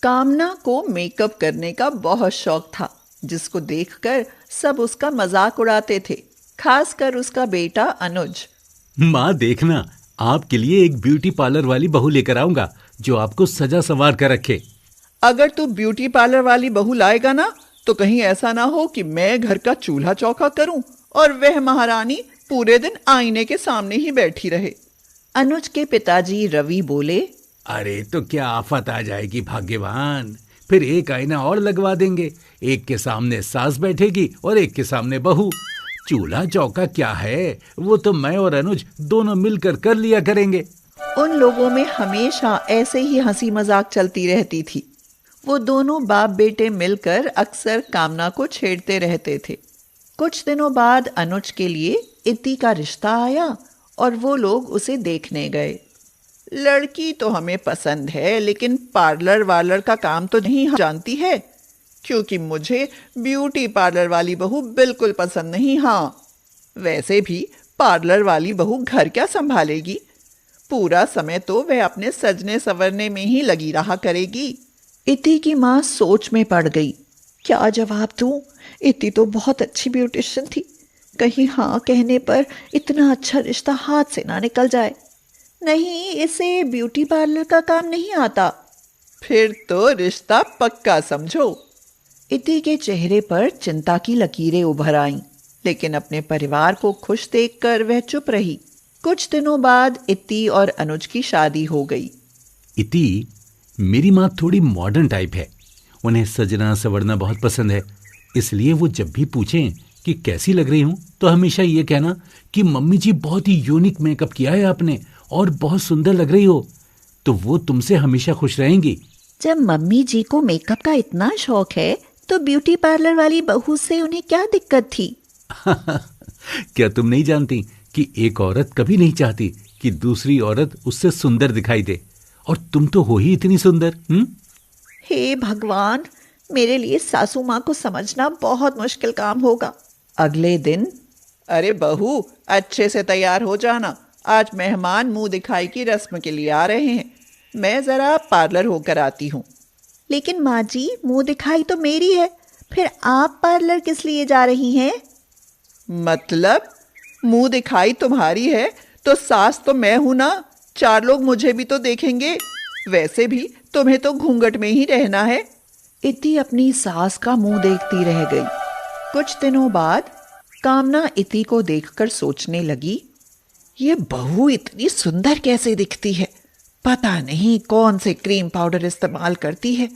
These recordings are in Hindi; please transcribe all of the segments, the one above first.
कामना को मेकअप करने का बहुत शौक था, जिसको देखकर सब उसका मजाक उड़ाते थे, खासकर उसका बेटा अनुज। माँ देखना, आपके लिए एक ब्यूटी पार्लर वाली बहू लेकर आऊंगा जो आपको सजा संवार कर रखे। अगर तू ब्यूटी पार्लर वाली बहू लाएगा ना, तो कहीं ऐसा ना हो कि मैं घर का चूल्हा चौका करूं और वह महारानी पूरे दिन आईने के सामने ही बैठी रहे। अनुज के पिताजी रवि बोले, अरे तो क्या आफत आ जाएगी भाग्यवान, फिर एक आईना और लगवा देंगे। एक के सामने सास बैठेगी और एक के सामने बहू। चूल्हा चौका क्या है, वो तो मैं और अनुज दोनों मिलकर कर लिया करेंगे। उन लोगों में हमेशा ऐसे ही हंसी मजाक चलती रहती थी। वो दोनों बाप बेटे मिलकर अक्सर कामना को छेड़ते रहते थे। कुछ दिनों बाद अनुज के लिए इति का रिश्ता आया और वो लोग उसे देखने गए। लड़की तो हमें पसंद है, लेकिन पार्लर वार्लर का काम तो नहीं जानती है, क्योंकि मुझे ब्यूटी पार्लर वाली बहू बिल्कुल पसंद नहीं। हाँ, वैसे भी पार्लर वाली बहू घर क्या संभालेगी, पूरा समय तो वह अपने सजने संवरने में ही लगी रहा करेगी। इति की माँ सोच में पड़ गई। क्या जवाब दूं? इति तो बहुत अच्छी ब्यूटिशियन थी, कहीं हाँ कहने पर इतना अच्छा रिश्ता हाथ से ना निकल जाए। नहीं, इसे ब्यूटी पार्लर का काम नहीं आता। फिर तो रिश्ता पक्का समझो। इति के चेहरे पर चिंता की लकीरें उभर आईं, लेकिन अपने परिवार को खुश देखकर वह चुप रही। कुछ दिनों बाद इति और अनुज की शादी हो गई। इति, मेरी माँ थोड़ी मॉडर्न टाइप है, उन्हें सजना संवरना बहुत पसंद है। इसलिए वो जब भी पूछें कि कैसी लग रही हूँ, तो हमेशा ये कहना कि मम्मी जी बहुत ही यूनिक मेकअप किया है आपने और बहुत सुंदर लग रही हो, तो वो तुमसे हमेशा खुश रहेंगी। जब मम्मी जी को मेकअप का इतना शौक है, तो ब्यूटी पार्लर वाली बहू से उन्हें क्या दिक्कत थी? क्या तुम नहीं जानती कि एक औरत कभी नहीं चाहती कि दूसरी औरत उससे सुंदर दिखाई दे, और तुम तो हो ही इतनी सुंदर। हे भगवान, मेरे लिए सासू माँ को समझना बहुत मुश्किल काम होगा। अगले दिन, अरे बहू, अच्छे से तैयार हो जाना, आज मेहमान मुंह दिखाई की रस्म के लिए आ रहे हैं। मैं जरा पार्लर होकर आती हूँ। लेकिन माँ जी, मुंह दिखाई तो मेरी है, फिर आप पार्लर किस लिए जा रही हैं? मतलब मुंह दिखाई तुम्हारी है तो सास तो मैं हूं ना, 4 लोग मुझे भी तो देखेंगे। वैसे भी तुम्हें तो घूंघट में ही रहना है। इति अपनी सास का मुंह देखती रह गई। कुछ दिनों बाद कामना इति को देखकर सोचने लगी, ये बहू इतनी सुंदर कैसे दिखती है, पता नहीं कौन से क्रीम पाउडर इस्तेमाल करती है,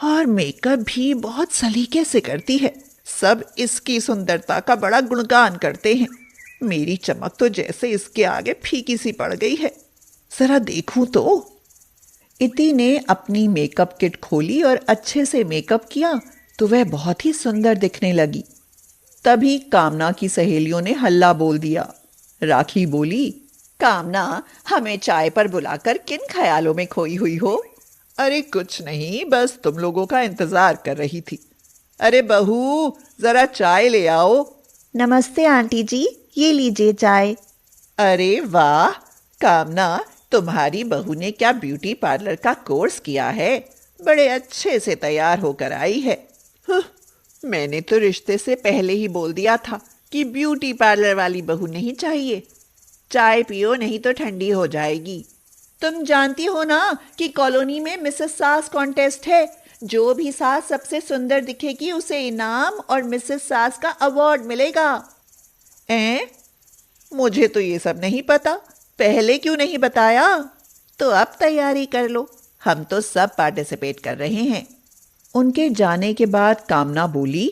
और मेकअप भी बहुत सलीके से करती है। सब इसकी सुंदरता का बड़ा गुणगान करते हैं। मेरी चमक तो जैसे इसके आगे फीकी सी पड़ गई है, जरा देखूं तो। इति ने अपनी मेकअप किट खोली और अच्छे से मेकअप किया तो वह बहुत ही सुंदर दिखने लगी। तभी कामना की सहेलियों ने हल्ला बोल दिया। राखी बोली, कामना, हमें चाय पर बुलाकर किन ख्यालों में खोई हुई हो? अरे कुछ नहीं, बस तुम लोगों का इंतजार कर रही थी। अरे बहू, जरा चाय ले आओ। नमस्ते आंटी जी, ये लीजिए चाय। अरे वाह कामना, तुम्हारी बहू ने क्या ब्यूटी पार्लर का कोर्स किया है, बड़े अच्छे से तैयार होकर आई है। मैंने तो रिश्ते से पहले ही बोल दिया था कि ब्यूटी पार्लर वाली बहू नहीं चाहिए। चाय पियो, नहीं तो ठंडी हो जाएगी। तुम जानती हो ना कि कॉलोनी में मिसेस सास कॉन्टेस्ट है। जो भी सास सबसे सुंदर दिखेगी उसे इनाम और मिसेस सास का अवार्ड मिलेगा। मुझे तो ये सब नहीं पता, पहले क्यों नहीं बताया? तो अब तैयारी कर लो, हम तो सब पार्टिसिपेट कर रहे हैं। उनके जाने के बाद कामना बोली,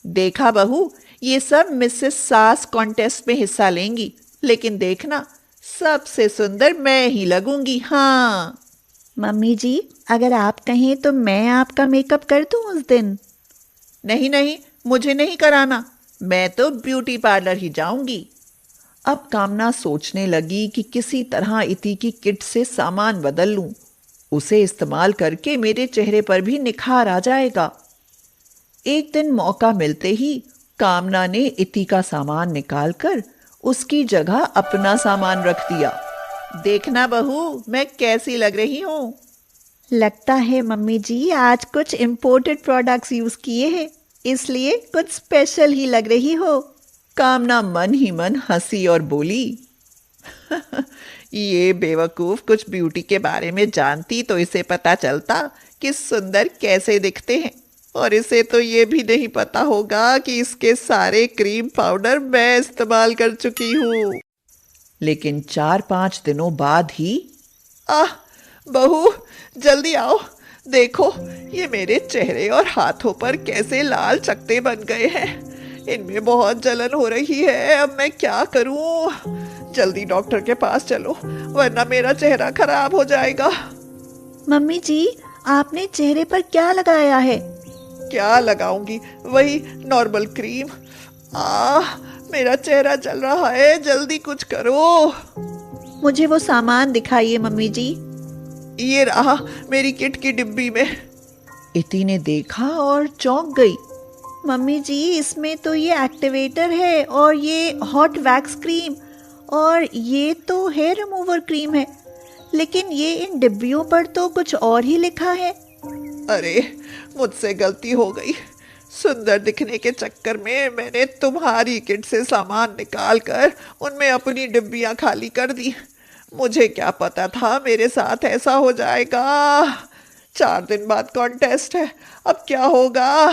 देखा बहू, ये सब मिसेस सास कॉन्टेस्ट में हिस्सा लेंगी, लेकिन देखना सबसे सुंदर मैं ही लगूंगी। हाँ मम्मी जी, अगर आप कहें तो मैं आपका मेकअप कर दूं उस दिन। नहीं नहीं, मुझे नहीं कराना, मैं तो ब्यूटी पार्लर ही जाऊंगी। अब कामना सोचने लगी कि किसी तरह इति की किट से सामान बदल लूं, उसे इस्तेमाल करके मेरे चेहरे पर भी निखार आ जाएगा। एक दिन मौका मिलते ही कामना ने इति का सामान निकालकर उसकी जगह अपना सामान रख दिया। देखना बहू, मैं कैसी लग रही हूं। लगता है मम्मी जी आज कुछ इम्पोर्टेड प्रोडक्ट्स यूज किए हैं, इसलिए कुछ स्पेशल ही लग रही हो। कामना मन ही मन हंसी और बोली, ये बेवकूफ कुछ ब्यूटी के बारे में जानती तो इसे पता चलता कि सुंदर कैसे दिखते हैं, और इसे तो ये भी नहीं पता होगा कि इसके सारे क्रीम पाउडर मैं इस्तेमाल कर चुकी हूँ। लेकिन 4-5 दिनों बाद ही, आह बहू जल्दी आओ, देखो ये मेरे चेहरे और हाथों पर कैसे लाल चकत्ते बन गए हैं, इनमें बहुत जलन हो रही है, अब मैं क्या करूं? जल्दी डॉक्टर के पास चलो वरना मेरा चेहरा खराब हो जाएगा। मम्मी जी आपने चेहरे पर क्या लगाया है? क्या लगाऊंगी, वही नॉर्मल क्रीम। मेरा चेहरा जल रहा है, जल्दी कुछ करो। मुझे वो सामान दिखाइए मम्मी जी। ये रहा मेरी किट की डिब्बी में। इति ने देखा और चौंक गई। मम्मी जी इसमें तो ये एक्टिवेटर है और ये हॉट वैक्स क्रीम और ये तो हेयर रिमूवर क्रीम है, लेकिन ये इन डिब्बियों पर तो कुछ और ही लिखा है। अरे मुझसे गलती हो गई, सुंदर दिखने के चक्कर में मैंने तुम्हारी किट से सामान निकालकर उनमें अपनी डिब्बियां खाली कर दी। मुझे क्या पता था मेरे साथ ऐसा हो जाएगा। 4 दिन बाद कॉन्टेस्ट है, अब क्या होगा?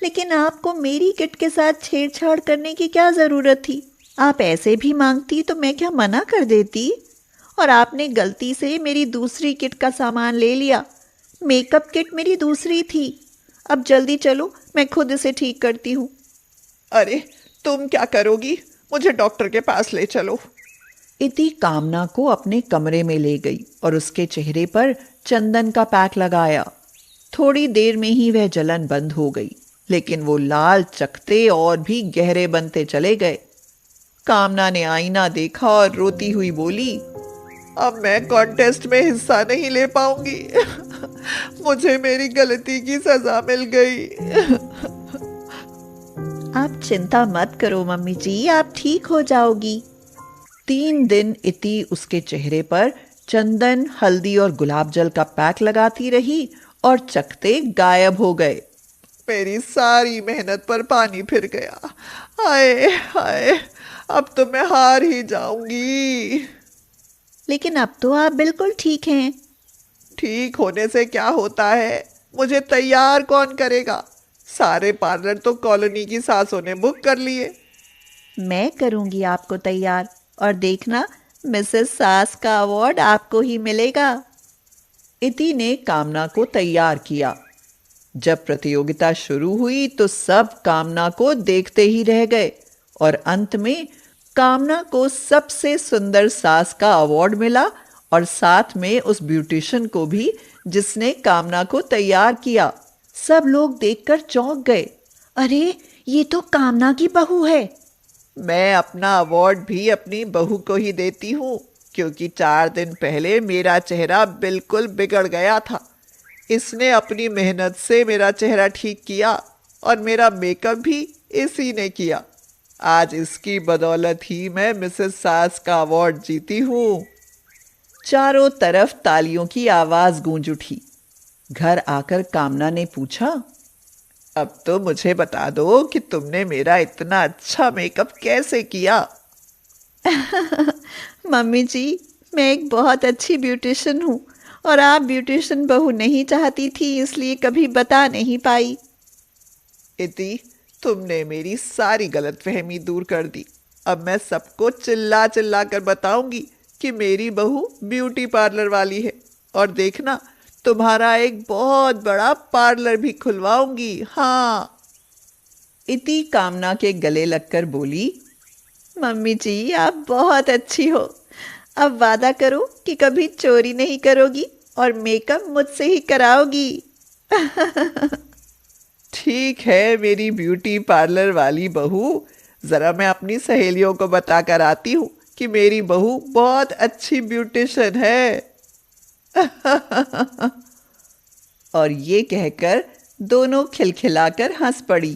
लेकिन आपको मेरी किट के साथ छेड़छाड़ करने की क्या जरूरत थी? आप ऐसे भी मांगती तो मैं क्या मना कर देती? और आपने गलती से मेरी दूसरी किट का सामान ले लिया। मेकअप किट मेरी दूसरी थी। अब जल्दी चलो, मैं खुद इसे ठीक करती हूँ। अरे तुम क्या करोगी? मुझे डॉक्टर के पास ले चलो। इति कामना को अपने कमरे में ले गई और उसके चेहरे पर चंदन का पैक लगाया। थोड़ी देर में ही वह जलन बंद हो गई, लेकिन वो लाल चकत्ते और भी गहरे बनते चले गए। कामना ने आईना देखा और रोती हुई बोली, अब मैं कॉन्टेस्ट में हिस्सा नहीं ले पाऊंगी। मुझे मेरी गलती की सजा मिल गई। आप चिंता मत करो मम्मी जी, आप ठीक हो जाओगी। 3 दिन इति उसके चेहरे पर चंदन, हल्दी और गुलाब जल का पैक लगाती रही और चकत्ते गायब हो गए। मेरी सारी मेहनत पर पानी फिर गया। हाय हाय, अब तो मैं हार ही जाऊंगी। लेकिन अब तो आप बिल्कुल ठीक हैं। ठीक होने से क्या होता है? मुझे तैयार कौन करेगा? सारे पार्लर तो कॉलोनी की सासों ने बुक कर लिए। मैं करूंगी आपको तैयार, और देखना मिसेस सास का अवार्ड आपको ही मिलेगा। इति ने कामना को तैयार किया। जब प्रतियोगिता शुरू हुई तो सब कामना को देखते ही रह गए और अंत में कामना को सबसे सुंदर सास का अवार्ड मिला, और साथ में उस ब्यूटिशियन को भी जिसने कामना को तैयार किया। सब लोग देखकर चौंक गए। अरे ये तो कामना की बहू है। मैं अपना अवार्ड भी अपनी बहू को ही देती हूँ, क्योंकि 4 दिन पहले मेरा चेहरा बिल्कुल बिगड़ गया था। इसने अपनी मेहनत से मेरा चेहरा ठीक किया और मेरा मेकअप भी इसी ने किया। आज इसकी बदौलत ही मैं मिसेस सास का अवार्ड जीती हूँ। चारों तरफ तालियों की आवाज गूंज उठी। घर आकर कामना ने पूछा, अब तो मुझे बता दो कि तुमने मेरा इतना अच्छा मेकअप कैसे किया? मम्मी जी मैं एक बहुत अच्छी ब्यूटिशियन हूँ, और आप ब्यूटिशियन बहू नहीं चाहती थी, इसलिए कभी बता नहीं पाई। इति तुमने मेरी सारी गलतफहमी दूर कर दी। अब मैं सबको चिल्ला चिल्ला कर बताऊंगी कि मेरी बहू ब्यूटी पार्लर वाली है, और देखना तुम्हारा एक बहुत बड़ा पार्लर भी खुलवाऊंगी। हाँ। इति कामना के गले लगकर बोली, मम्मी जी आप बहुत अच्छी हो। अब वादा करो कि कभी चोरी नहीं करोगी और मेकअप मुझसे ही कराओगी। ठीक है मेरी ब्यूटी पार्लर वाली बहू, जरा मैं अपनी सहेलियों को बताकर आती हूँ कि मेरी बहू बहुत अच्छी ब्यूटिशियन है। और ये कहकर दोनों खिलखिलाकर हंस पड़ी।